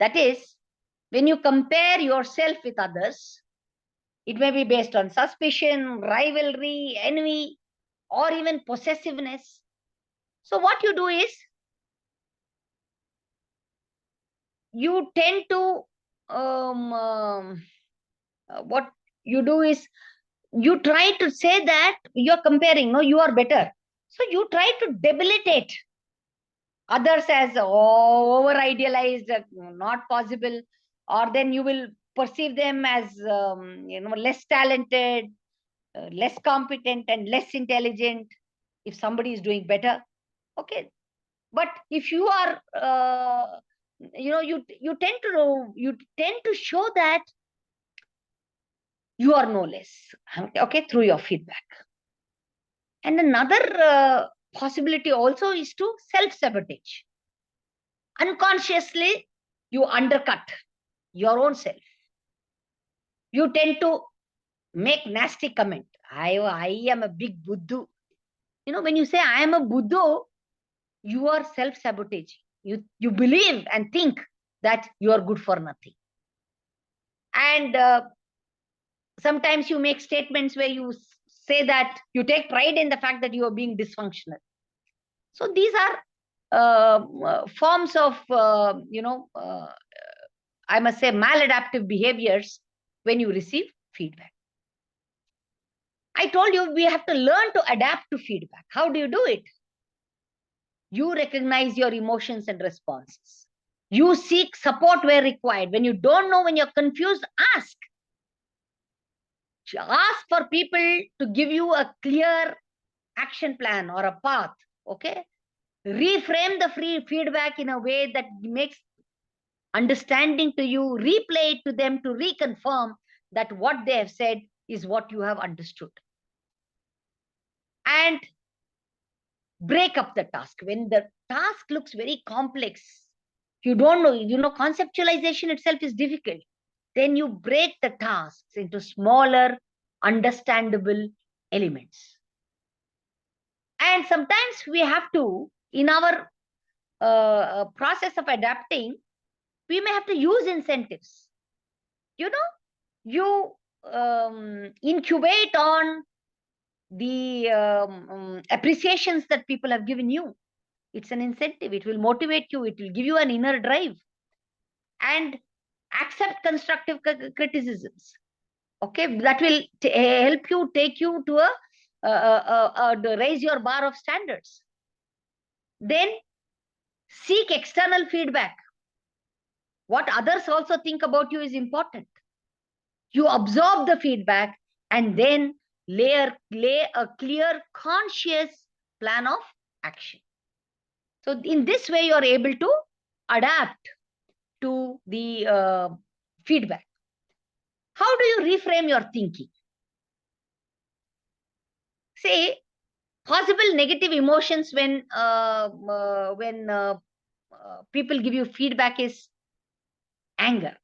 That is, when you compare yourself with others, it may be based on suspicion, rivalry, envy, or even possessiveness. So what you do is, you tend to, what you do is, you try to say that you're comparing, no, you are better. So you try to debilitate others as over-idealized, not possible, or then you will perceive them as less talented, less competent, and less intelligent if somebody is doing better. Okay, but if you are you tend to show that you are no less, okay, through your feedback. And another possibility also is to self-sabotage. Unconsciously, you undercut your own self. You tend to make nasty comment. I am a big Buddhu. When you say I am a Buddha, you are self-sabotaging. You believe and think that you are good for nothing. And sometimes you make statements where you say that you take pride in the fact that you are being dysfunctional. So these are forms of, I must say, maladaptive behaviors when you receive feedback. I told you we have to learn to adapt to feedback. How do you do it? You recognize your emotions and responses. You seek support where required. When you don't know, when you're confused, ask. Ask for people to give you a clear action plan or a path. Okay? Reframe the free feedback in a way that makes understanding to you. Replay it to them to reconfirm that what they have said is what you have understood. And break up the task. When the task looks very complex, you don't know, conceptualization itself is difficult. Then you break the tasks into smaller, understandable elements. And sometimes we have to, in our process of adapting, we may have to use incentives. You incubate on the appreciations that people have given you. It's an incentive. It will motivate you. It will give you an inner drive. And Accept constructive criticisms. Okay, that will help you, take you to raise your bar of standards. Then seek external feedback. What others also think about you is important. You absorb the feedback and then lay a clear, conscious plan of action. So in this way, you are able to adapt to the feedback. How do you reframe your thinking? Say, possible negative emotions when people give you feedback is anger.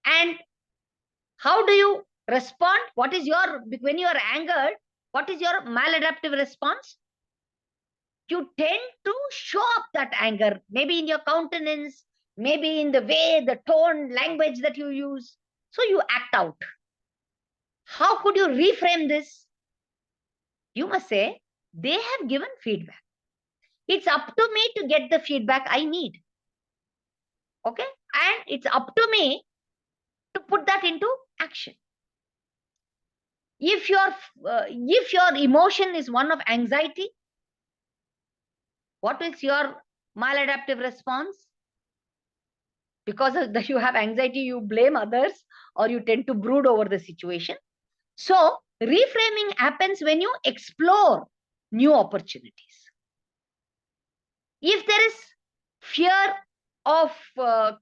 And how do you respond? What is your, when you are angered, what is your maladaptive response? You tend to show up that anger, maybe in your countenance, maybe in the way, the tone, language that you use. So you act out. How could you reframe this? You must say, they have given feedback. It's up to me to get the feedback I need. Okay? And it's up to me to put that into action. If your emotion is one of anxiety, what is your maladaptive response? Because you have anxiety, you blame others or you tend to brood over the situation. So reframing happens when you explore new opportunities. If there is fear of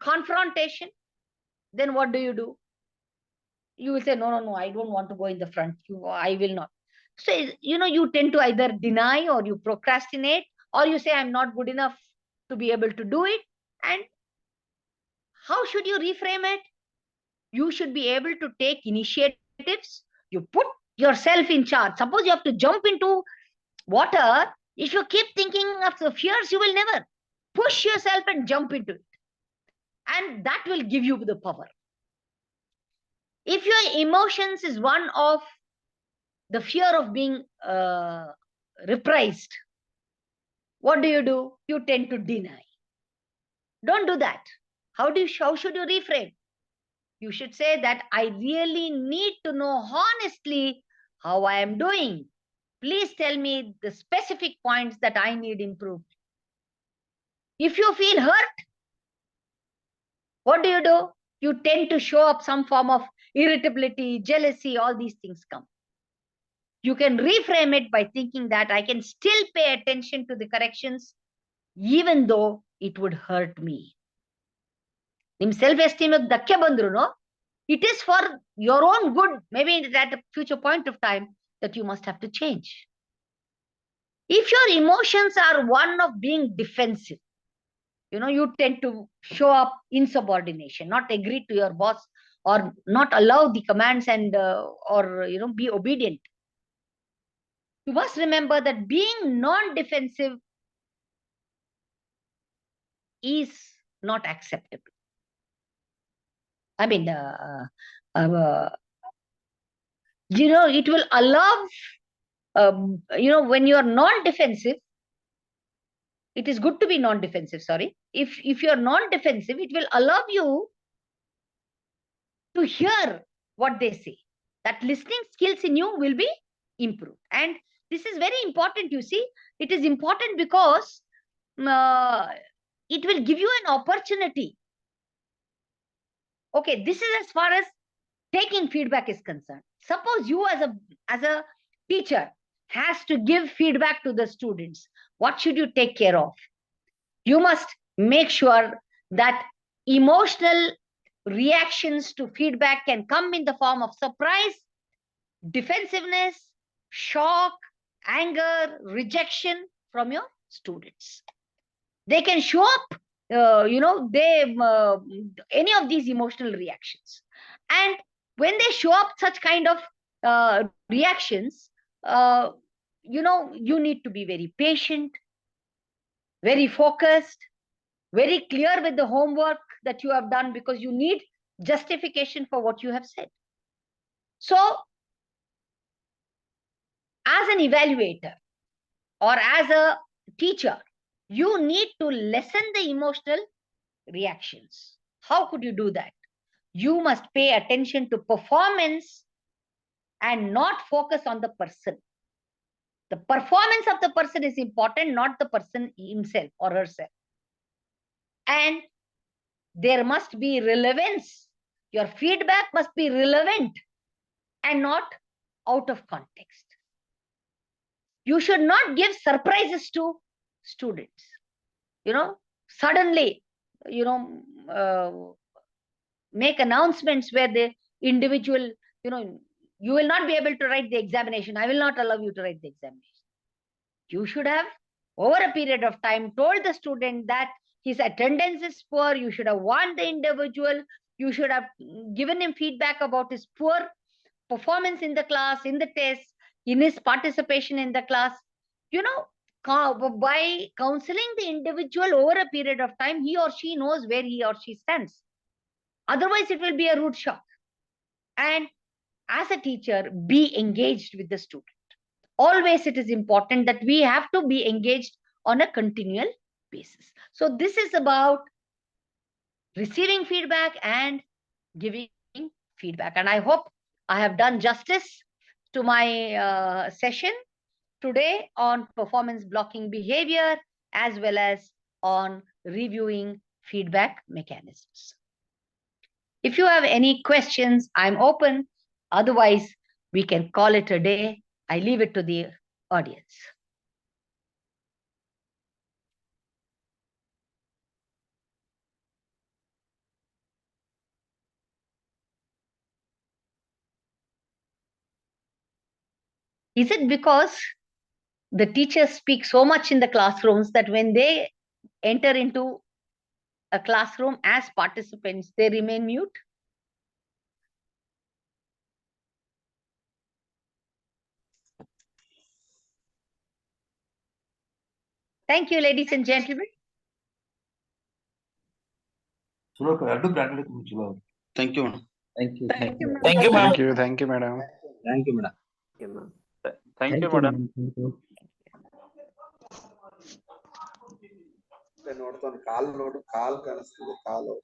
confrontation, then what do? You will say, no, I don't want to go in the front. I will not. So, you tend to either deny or you procrastinate or you say, I'm not good enough to be able to do it. And how should you reframe it? You should be able to take initiatives. You put yourself in charge. Suppose you have to jump into water. If you keep thinking of the fears, you will never. Push yourself and jump into it. And that will give you the power. If your emotions is one of the fear of being reprised, what do? You tend to deny. Don't do that. How should you reframe? You should say that I really need to know honestly how I am doing. Please tell me the specific points that I need improved. If you feel hurt, what do? You tend to show up some form of irritability, jealousy, all these things come. You can reframe it by thinking that I can still pay attention to the corrections even though it would hurt me. Nim self-esteem dakke bandru, no? It is for your own good, maybe at a future point of time, that you must have to change. If your emotions are one of being defensive, you tend to show up insubordination, not agree to your boss or not allow the commands and or be obedient. You must remember that being non-defensive is not acceptable. I mean, it will allow, when you are non-defensive, it is good to be non-defensive, sorry. If you are non-defensive, it will allow you to hear what they say. That listening skills in you will be improved. And this is very important, you see. It is important because it will give you an opportunity. Okay, this is as far as taking feedback is concerned. Suppose you as a teacher has to give feedback to the students. What should you take care of? You must make sure that emotional reactions to feedback can come in the form of surprise, defensiveness, shock, anger, rejection from your students. They can show up, any of these emotional reactions. And when they show up such kind of reactions, you need to be very patient, very focused, very clear with the homework that you have done, because you need justification for what you have said. So, as an evaluator or as a teacher, you need to lessen the emotional reactions. How could you do that? You must pay attention to performance and not focus on the person. The performance of the person is important, not the person himself or herself. And there must be relevance. Your feedback must be relevant and not out of context. You should not give surprises to students. Suddenly, make announcements where the individual, you will not be able to write the examination. I will not allow you to write the examination. You should have, over a period of time, told the student that his attendance is poor. You should have warned the individual. You should have given him feedback about his poor performance in the class, in the test, in his participation in the class. By counseling the individual over a period of time, he or she knows where he or she stands. Otherwise, it will be a rude shock. And as a teacher, be engaged with the student. Always it is important that we have to be engaged on a continual basis. So this is about receiving feedback and giving feedback. And I hope I have done justice to my session today on performance blocking behavior as well as on reviewing feedback mechanisms. If you have any questions, I'm open. Otherwise, we can call it a day. I leave it to the audience. Is it because the teachers speak so much in the classrooms that when they enter into a classroom as participants, they remain mute? Thank you, ladies and gentlemen. Thank you, madam. Thank you. Thank you, Thank you, ma'am. madam. Thank you, madam. Thank you, madam. Thank you, madam. Thank you. ನೋಡ್ತಾನೆ ಕಾಲ್ ನೋಡು ಕಾಲ್ ಕಾಣಿಸ್ತಿದೆ ಕಾಲು